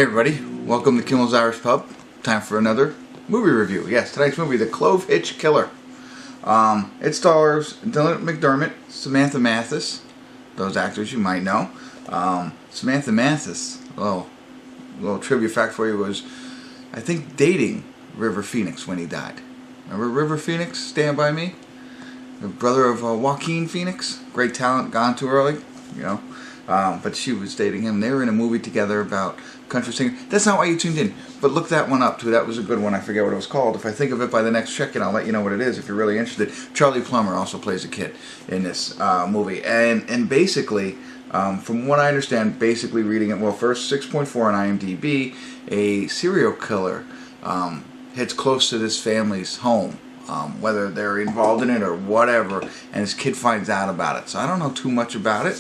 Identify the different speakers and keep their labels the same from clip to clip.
Speaker 1: everybody, welcome to Kimmel's Irish Pub. Time for another movie review. Yes, tonight's movie, The Clovehitch Killer. It stars Dylan McDermott, Samantha Mathis, those actors you might know. Samantha Mathis, little trivia fact for you, was, I think, dating River Phoenix when he died. Remember River Phoenix, Stand By Me? The brother of Joaquin Phoenix, great talent, gone too early, you know. But she was dating him. They were in a movie together about country singer. That's not why you tuned in, but look that one up too. That was a good one. I forget what it was called. If I think of it by the next check-in, I'll let you know what it is if you're really interested. Charlie Plummer also plays a kid in this movie. And basically, from what I understand, basically reading it, well, first 6.4 on IMDb, a serial killer hits close to this family's home. Whether they're involved in it or whatever, and his kid finds out about it. So I don't know too much about it.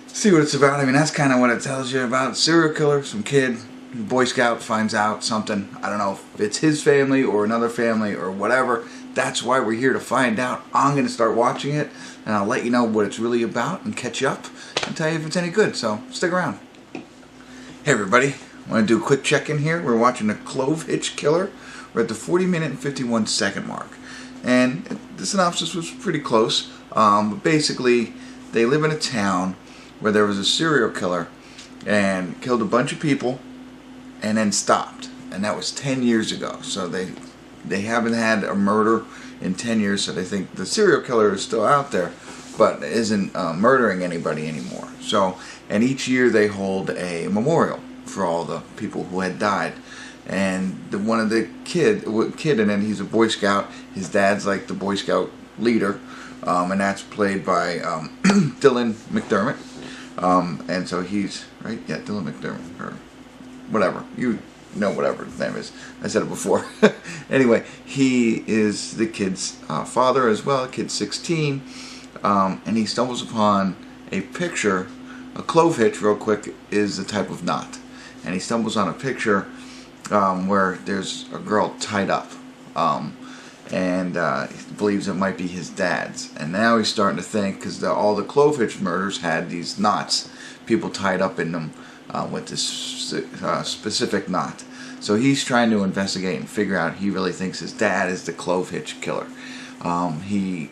Speaker 1: See what it's about. I mean, that's kind of what it tells you about. Serial killer, some kid, Boy Scout finds out something. I don't know if it's his family or another family or whatever. That's why we're here to find out. I'm going to start watching it, and I'll let you know what it's really about and catch you up and tell you if it's any good. So stick around. Hey everybody, I want to do a quick check-in here. We're watching The Clovehitch Killer. We're at the 40-minute and 51-second mark. And the synopsis was pretty close. But basically, they live in a town where there was a serial killer and killed a bunch of people and then stopped. And that was 10 years ago. So they haven't had a murder in 10 years, so they think the serial killer is still out there, but isn't murdering anybody anymore. So, and each year they hold a memorial for all the people who had died. And one of the kid, and then he's a Boy Scout. His dad's like the Boy Scout leader, and that's played by Dylan McDermott. And so he's right, yeah, Dylan McDermott or whatever, you know, whatever his name is. I said it before. Anyway, he is the kid's father as well. Kid's 16, and he stumbles upon a picture. A clove hitch, real quick, is a type of knot, and he stumbles on a picture. Where there's a girl tied up, and he believes it might be his dad's. And now he's starting to think, because all the Clovehitch murders had these knots, people tied up in them with this specific knot. So he's trying to investigate and figure out. He really thinks his dad is the Clovehitch Killer. He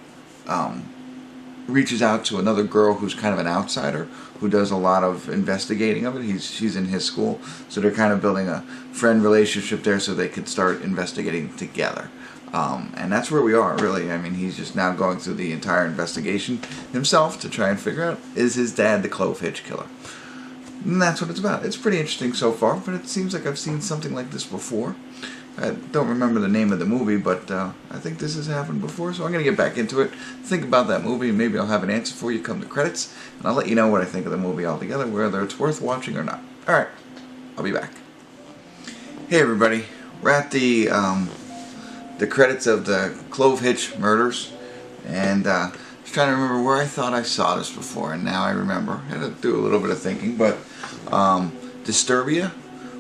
Speaker 1: reaches out to another girl who's kind of an outsider, who does a lot of investigating of it. She's in his school, so they're kind of building a friend relationship there so they could start investigating together. And that's where we are, really. I mean, he's just now going through the entire investigation himself to try and figure out, is his dad the Clovehitch Killer? And that's what it's about. It's pretty interesting so far, but it seems like I've seen something like this before. I don't remember the name of the movie, but I think this has happened before, so I'm going to get back into it, think about that movie, and maybe I'll have an answer for you come to credits, and I'll let you know what I think of the movie altogether, whether it's worth watching or not. Alright, I'll be back. Hey everybody, we're at the credits of the Clovehitch murders, and I was trying to remember where I thought I saw this before, and now I remember. I had to do a little bit of thinking, but Disturbia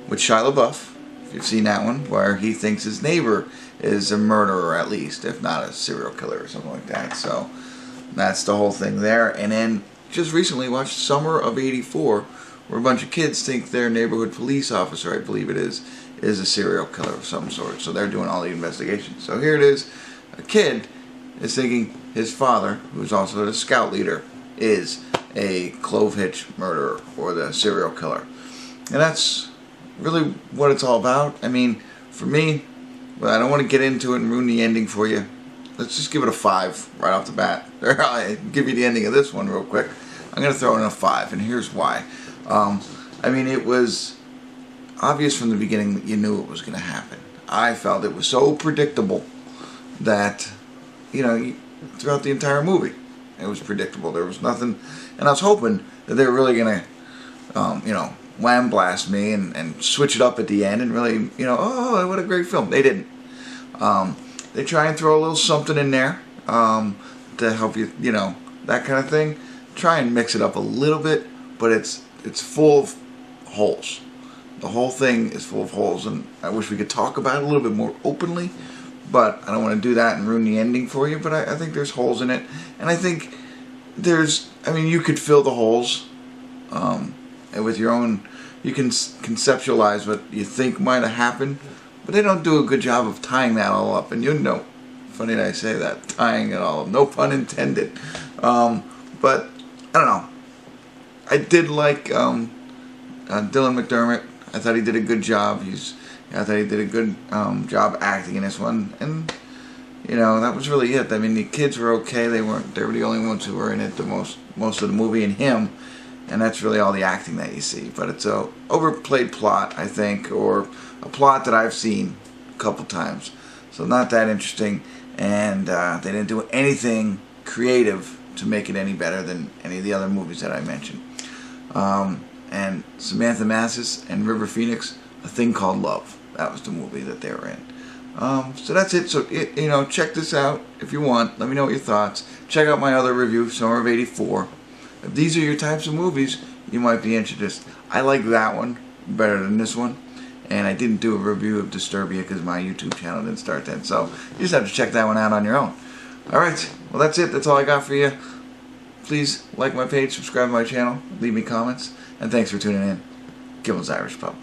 Speaker 1: with Shia LaBeouf. You've seen that one, where he thinks his neighbor is a murderer, at least, if not a serial killer or something like that. So that's the whole thing there. And then just recently watched Summer of '84, where a bunch of kids think their neighborhood police officer, I believe it is a serial killer of some sort. So they're doing all the investigations. So here it is. A kid is thinking his father, who's also the scout leader, is a Clovehitch murderer or the serial killer. And that's really what it's all about. I mean, for me, well, I don't want to get into it and ruin the ending for you. Let's just give it a 5 right off the bat. I'll give you the ending of this one real quick. I'm going to throw in a 5, and here's why. I mean, it was obvious from the beginning that you knew it was going to happen. I felt it was so predictable that, you know, throughout the entire movie, it was predictable. There was nothing, and I was hoping that they were really going to, you know, wham blast me and switch it up at the end and really, you know, oh, what a great film. They didn't. They try and throw a little something in there to help you, you know, that kind of thing. Try and mix it up a little bit, but it's full of holes. The whole thing is full of holes, and I wish we could talk about it a little bit more openly, but I don't want to do that and ruin the ending for you, but I think there's holes in it, and I think there's, I mean, you could fill the holes with your own, you can conceptualize what you think might have happened, but they don't do a good job of tying that all up. And you know, funny that I say that, tying it all up, no pun intended. But I don't know. I did like Dylan McDermott. I thought he did a good job. I thought he did a good job acting in this one, and you know, that was really it. I mean, the kids were okay. They were the only ones who were in it the most of the movie, and him, and that's really all the acting that you see. But it's a overplayed plot, I think, or a plot that I've seen a couple times, so not that interesting. And they didn't do anything creative to make it any better than any of the other movies that I mentioned. And Samantha, Mathis, and River Phoenix, A Thing Called Love. That was the movie that they were in. So that's it. So, you know, check this out if you want. Let me know what your thoughts. Check out my other review, Summer of '84. If these are your types of movies, you might be interested. I like that one better than this one. And I didn't do a review of Disturbia because my YouTube channel didn't start then. So you just have to check that one out on your own. Alright, well that's it. That's all I got for you. Please like my page, subscribe to my channel, leave me comments, and thanks for tuning in. Kimmel's Irish Pub.